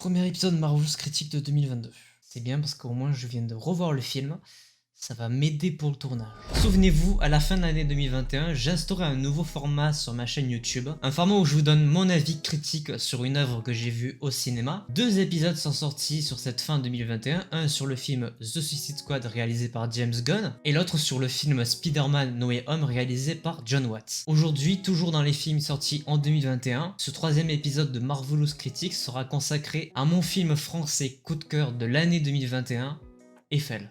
Premier épisode Marvelous Critique de 2022. C'est bien parce qu'au moins je viens de revoir le film, ça va m'aider pour le tournage. Souvenez-vous, à la fin de l'année 2021, j'ai instauré un nouveau format sur ma chaîne YouTube. Un format où je vous donne mon avis critique sur une œuvre que j'ai vue au cinéma. 2 épisodes sont sortis sur cette fin 2021, un sur le film The Suicide Squad réalisé par James Gunn, et l'autre sur le film Spider-Man No Way Home réalisé par John Watts. Aujourd'hui, toujours dans les films sortis en 2021, ce 3e épisode de Marvelous Critics sera consacré à mon film français coup de cœur de l'année 2021, Eiffel.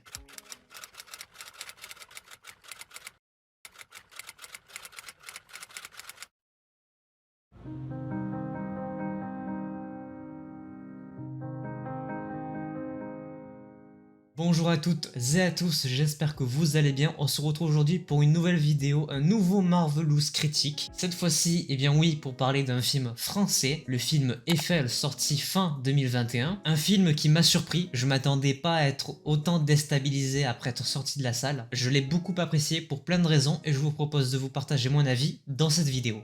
Bonjour à toutes et à tous, j'espère que vous allez bien. On se retrouve aujourd'hui pour une nouvelle vidéo, un nouveau Marvelous Critique. Cette fois-ci, eh bien oui, pour parler d'un film français, le film Eiffel sorti fin 2021. Un film qui m'a surpris, je m'attendais pas à être autant déstabilisé après être sorti de la salle. Je l'ai beaucoup apprécié pour plein de raisons et je vous propose de vous partager mon avis dans cette vidéo.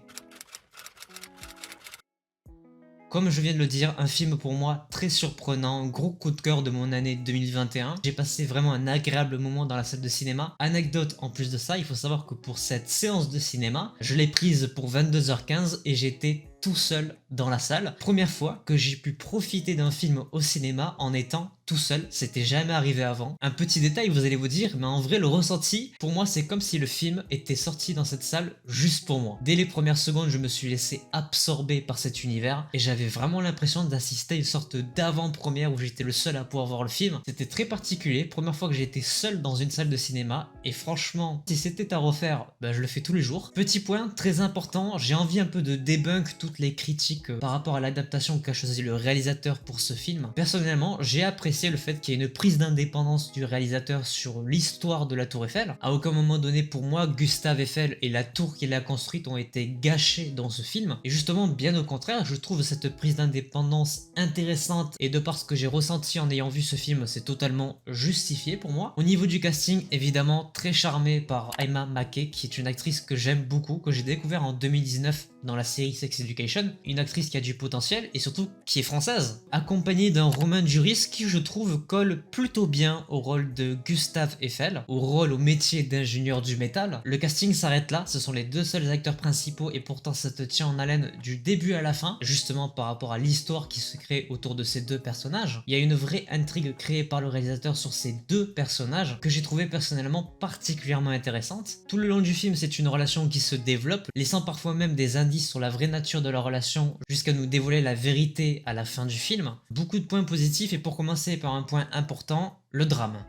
Comme je viens de le dire, un film pour moi très surprenant, gros coup de cœur de mon année 2021. J'ai passé vraiment un agréable moment dans la salle de cinéma. Anecdote en plus de ça, il faut savoir que pour cette séance de cinéma, je l'ai prise pour 22h15 et j'étais tout seul dans la salle. Première fois que j'ai pu profiter d'un film au cinéma en étant tout seul, c'était jamais arrivé avant. Un petit détail, vous allez vous dire, mais en vrai le ressenti, pour moi c'est comme si le film était sorti dans cette salle juste pour moi. Dès les premières secondes, je me suis laissé absorber par cet univers et j'avais vraiment l'impression d'assister à une sorte d'avant-première où j'étais le seul à pouvoir voir le film. C'était très particulier, première fois que j'ai été seul dans une salle de cinéma et franchement, si c'était à refaire, je le fais tous les jours. Petit point très important, j'ai envie un peu de débunk toutes les critiques par rapport à l'adaptation qu'a choisi le réalisateur pour ce film. Personnellement, j'ai apprécié le fait qu'il y ait une prise d'indépendance du réalisateur sur l'histoire de la Tour Eiffel. À aucun moment donné, pour moi, Gustave Eiffel et la tour qu'il a construite ont été gâchés dans ce film. Et justement, bien au contraire, je trouve cette prise d'indépendance intéressante et de par ce que j'ai ressenti en ayant vu ce film, c'est totalement justifié pour moi. Au niveau du casting, évidemment, très charmé par Aima Mackey, qui est une actrice que j'aime beaucoup, que j'ai découvert en 2019 dans la série Sex Education, une actrice qui a du potentiel et surtout qui est française, accompagnée d'un Romain Duris qui je trouve colle plutôt bien au rôle de Gustave Eiffel, au métier d'ingénieur du métal. Le casting s'arrête là, ce sont les deux seuls acteurs principaux et pourtant ça te tient en haleine du début à la fin, justement par rapport à l'histoire qui se crée autour de ces deux personnages. Il y a une vraie intrigue créée par le réalisateur sur ces deux personnages que j'ai trouvé personnellement particulièrement intéressante. Tout le long du film, c'est une relation qui se développe, laissant parfois même des indices sur la vraie nature de leur relation jusqu'à nous dévoiler la vérité à la fin du film. Beaucoup de points positifs et pour commencer par un point important, le drame.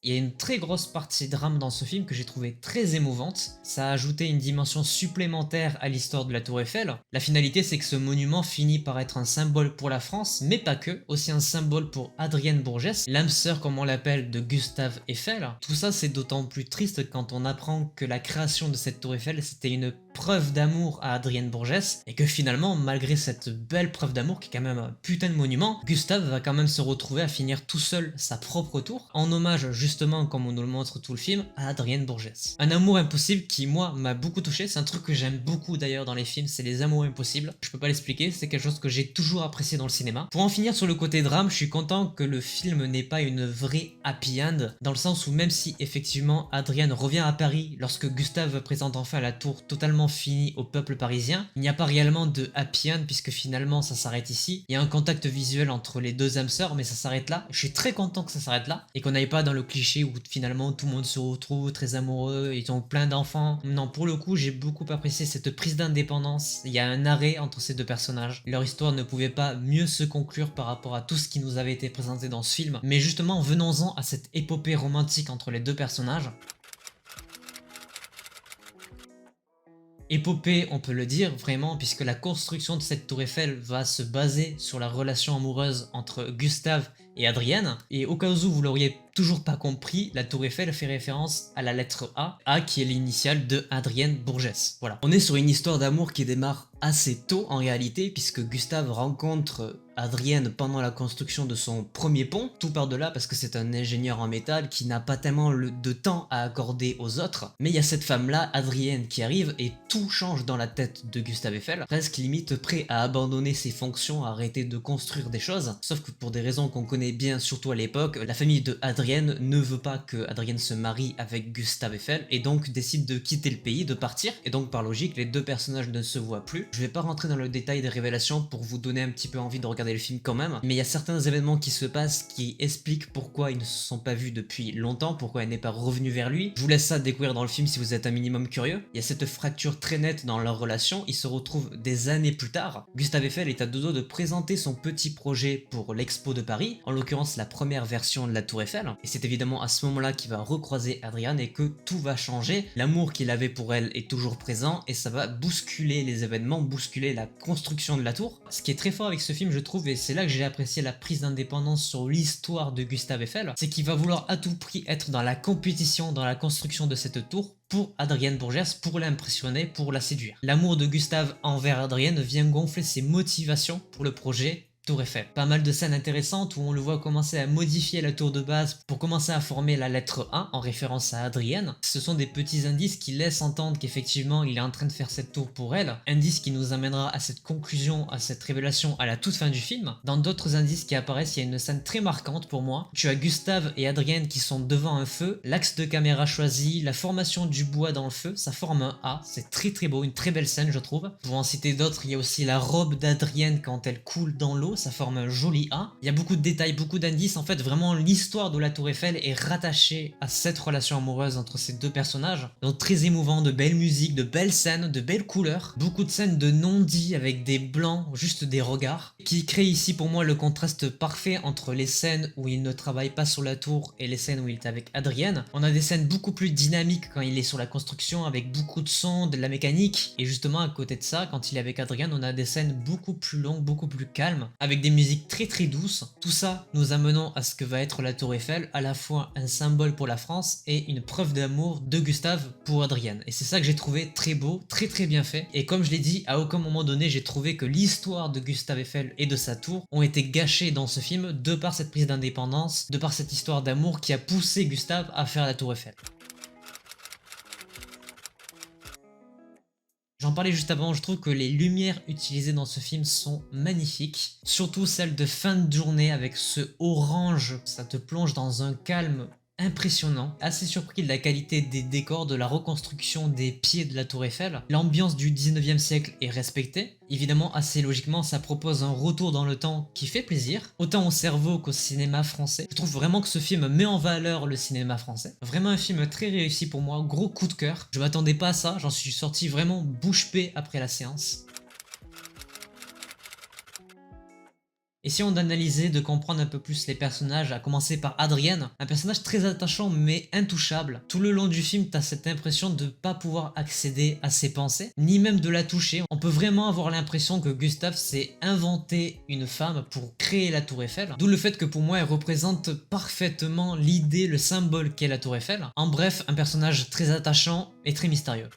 Il y a une très grosse partie drame dans ce film que j'ai trouvé très émouvante. Ça a ajouté une dimension supplémentaire à l'histoire de la Tour Eiffel. La finalité, c'est que ce monument finit par être un symbole pour la France, mais pas que, aussi un symbole pour Adrienne Bourgès, l'âme sœur comme on l'appelle de Gustave Eiffel. Tout ça, c'est d'autant plus triste quand on apprend que la création de cette Tour Eiffel, c'était une preuve d'amour à Adrienne Bourgès, et que finalement, malgré cette belle preuve d'amour qui est quand même un putain de monument, Gustave va quand même se retrouver à finir tout seul sa propre tour, en hommage justement, comme on nous le montre tout le film, à Adrienne Bourgès. Un amour impossible qui, moi, m'a beaucoup touché, c'est un truc que j'aime beaucoup d'ailleurs dans les films, c'est les amours impossibles. Je peux pas l'expliquer, c'est quelque chose que j'ai toujours apprécié dans le cinéma. Pour en finir sur le côté drame, je suis content que le film n'ait pas une vraie happy end, dans le sens où même si effectivement Adrienne revient à Paris lorsque Gustave présente enfin la tour totalement finie au peuple parisien, il n'y a pas réellement de happy end puisque finalement ça s'arrête ici. Il y a un contact visuel entre les deux âmes sœurs mais ça s'arrête là. Je suis très content que ça s'arrête là et qu'on n'aille pas dans le cliché où finalement tout le monde se retrouve très amoureux, ils ont plein d'enfants. Non, pour le coup j'ai beaucoup apprécié cette prise d'indépendance. Il y a un arrêt entre ces deux personnages. Leur histoire ne pouvait pas mieux se conclure par rapport à tout ce qui nous avait été présenté dans ce film. Mais justement venons-en à cette épopée romantique entre les deux personnages. Épopée, on peut le dire vraiment, puisque la construction de cette tour Eiffel va se baser sur la relation amoureuse entre Gustave et Adrienne. Et au cas où vous l'auriez toujours pas compris, la tour Eiffel fait référence à la lettre A qui est l'initiale de Adrienne Bourgès. Voilà. On est sur une histoire d'amour qui démarre assez tôt en réalité, puisque Gustave rencontre Adrienne pendant la construction de son premier pont, tout par de là parce que c'est un ingénieur en métal qui n'a pas tellement de temps à accorder aux autres, mais il y a cette femme-là, Adrienne, qui arrive et tout change dans la tête de Gustave Eiffel, presque limite prêt à abandonner ses fonctions, à arrêter de construire des choses, sauf que pour des raisons qu'on connaît bien, surtout à l'époque, la famille de Adrienne ne veut pas que Adrienne se marie avec Gustave Eiffel et donc décide de quitter le pays, de partir, et donc par logique, les deux personnages ne se voient plus. Je vais pas rentrer dans le détail des révélations pour vous donner un petit peu envie de regarder le film quand même, mais il y a certains événements qui se passent qui expliquent pourquoi ils ne se sont pas vus depuis longtemps, pourquoi elle n'est pas revenue vers lui. Je vous laisse ça découvrir dans le film si vous êtes un minimum curieux. Il y a cette fracture très nette dans leur relation, ils se retrouvent des années plus tard. Gustave Eiffel est à deux doigts de présenter son petit projet pour l'Expo de Paris, en l'occurrence la première version de la Tour Eiffel, et c'est évidemment à ce moment-là qu'il va recroiser Adrienne et que tout va changer. L'amour qu'il avait pour elle est toujours présent et ça va bousculer les événements, bousculer la construction de la tour. Ce qui est très fort avec ce film, je trouve, et c'est là que j'ai apprécié la prise d'indépendance sur l'histoire de Gustave Eiffel, c'est qu'il va vouloir à tout prix être dans la compétition, dans la construction de cette tour, pour Adrienne Bourgès, pour l'impressionner, pour la séduire. L'amour de Gustave envers Adrienne vient gonfler ses motivations pour le projet Tour Eiffel. Pas mal de scènes intéressantes où on le voit commencer à modifier la tour de base pour commencer à former la lettre A en référence à Adrienne. Ce sont des petits indices qui laissent entendre qu'effectivement il est en train de faire cette tour pour elle. Indice qui nous amènera à cette conclusion, à cette révélation à la toute fin du film. Dans d'autres indices qui apparaissent, il y a une scène très marquante pour moi. Tu as Gustave et Adrienne qui sont devant un feu, l'axe de caméra choisi, la formation du bois dans le feu, ça forme un A. C'est très très beau, une très belle scène je trouve. Pour en citer d'autres, il y a aussi la robe d'Adrienne quand elle coule dans l'eau, ça forme un joli A. Il y a beaucoup de détails, beaucoup d'indices. En fait, vraiment, l'histoire de la Tour Eiffel est rattachée à cette relation amoureuse entre ces deux personnages. Donc très émouvant, de belles musiques, de belles scènes, de belles couleurs. Beaucoup de scènes de non-dits avec des blancs, juste des regards, qui créent ici pour moi le contraste parfait entre les scènes où il ne travaille pas sur la tour et les scènes où il est avec Adrienne. On a des scènes beaucoup plus dynamiques quand il est sur la construction, avec beaucoup de sons, de la mécanique. Et justement, à côté de ça, quand il est avec Adrienne, on a des scènes beaucoup plus longues, beaucoup plus calmes, avec des musiques très très douces. Tout ça nous amenant à ce que va être la Tour Eiffel, à la fois un symbole pour la France et une preuve d'amour de Gustave pour Adrienne. Et c'est ça que j'ai trouvé très beau, très très bien fait. Et comme je l'ai dit, à aucun moment donné, j'ai trouvé que l'histoire de Gustave Eiffel et de sa tour ont été gâchées dans ce film de par cette prise d'indépendance, de par cette histoire d'amour qui a poussé Gustave à faire la Tour Eiffel. J'en parlais juste avant, je trouve que les lumières utilisées dans ce film sont magnifiques. Surtout celle de fin de journée avec ce orange, ça te plonge dans un calme impressionnant. Assez surpris de la qualité des décors, de la reconstruction des pieds de la Tour Eiffel. L'ambiance du 19e siècle est respectée. Évidemment, assez logiquement, ça propose un retour dans le temps qui fait plaisir, autant au cerveau qu'au cinéma français. Je trouve vraiment que ce film met en valeur le cinéma français. Vraiment un film très réussi pour moi, gros coup de cœur. Je m'attendais pas à ça, j'en suis sorti vraiment bouche bée après la séance. Et si on analysait de comprendre un peu plus les personnages, à commencer par Adrienne, un personnage très attachant mais intouchable. Tout le long du film, t'as cette impression de pas pouvoir accéder à ses pensées, ni même de la toucher. On peut vraiment avoir l'impression que Gustave s'est inventé une femme pour créer la Tour Eiffel. D'où le fait que pour moi, elle représente parfaitement l'idée, le symbole qu'est la Tour Eiffel. En bref, un personnage très attachant et très mystérieux.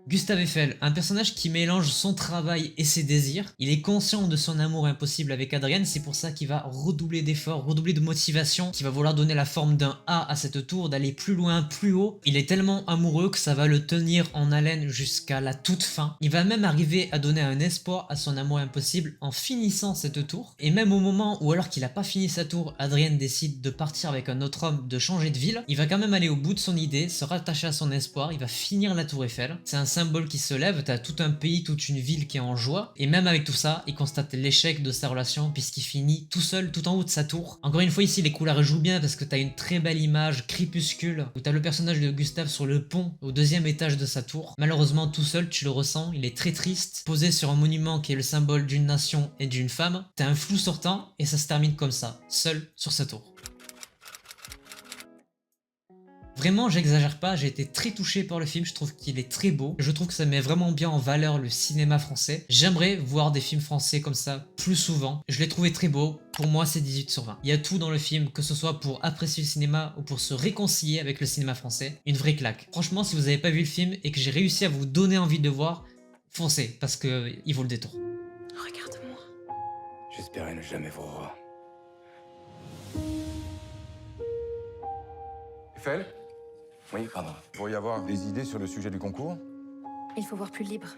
Gustave Eiffel, un personnage qui mélange son travail et ses désirs. Il est conscient de son amour impossible avec Adrienne, c'est pour ça qu'il va redoubler d'efforts, redoubler de motivation, qu'il va vouloir donner la forme d'un A à cette tour, d'aller plus loin, plus haut. Il est tellement amoureux que ça va le tenir en haleine jusqu'à la toute fin. Il va même arriver à donner un espoir à son amour impossible en finissant cette tour. Et même au moment où, alors qu'il a pas fini sa tour, Adrienne décide de partir avec un autre homme, de changer de ville, il va quand même aller au bout de son idée, se rattacher à son espoir, il va finir la Tour Eiffel. C'est un symbole qui se lève, t'as tout un pays, toute une ville qui est en joie, et même avec tout ça, il constate l'échec de sa relation puisqu'il finit tout seul, tout en haut de sa tour. Encore une fois ici, les couleurs jouent bien parce que t'as une très belle image crépuscule, où t'as le personnage de Gustave sur le pont, au deuxième étage de sa tour. Malheureusement, tout seul, tu le ressens, il est très triste, posé sur un monument qui est le symbole d'une nation et d'une femme. T'as un flou sortant, et ça se termine comme ça, seul sur sa tour. Vraiment, j'exagère pas, j'ai été très touché par le film, je trouve qu'il est très beau, je trouve que ça met vraiment bien en valeur le cinéma français. J'aimerais voir des films français comme ça plus souvent, je l'ai trouvé très beau, pour moi c'est 18 sur 20. Il y a tout dans le film, que ce soit pour apprécier le cinéma ou pour se réconcilier avec le cinéma français, une vraie claque. Franchement, si vous n'avez pas vu le film et que j'ai réussi à vous donner envie de voir, foncez, parce qu'il vaut le détour. J'espérais ne jamais vous revoir. Eiffel, Oui, pardon. vous pourriez avoir des idées sur le sujet du concours? Il faut voir plus libre,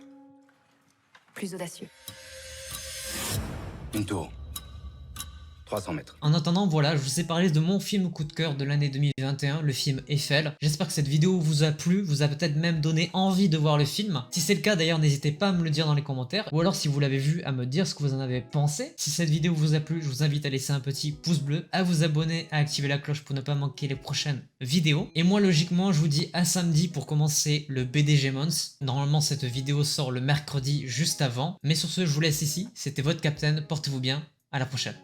plus audacieux. Une tour. 300 mètres. En attendant, voilà, je vous ai parlé de mon film coup de cœur de l'année 2021, le film Eiffel. J'espère que cette vidéo vous a plu, vous a peut-être même donné envie de voir le film. Si c'est le cas d'ailleurs, n'hésitez pas à me le dire dans les commentaires, ou alors si vous l'avez vu, à me dire ce que vous en avez pensé. Si cette vidéo vous a plu, je vous invite à laisser un petit pouce bleu, à vous abonner, à activer la cloche pour ne pas manquer les prochaines vidéos. Et moi logiquement, je vous dis à samedi pour commencer le BDG Months. Normalement cette vidéo sort le mercredi juste avant. Mais sur ce, je vous laisse ici, c'était votre Captain, portez-vous bien, à la prochaine.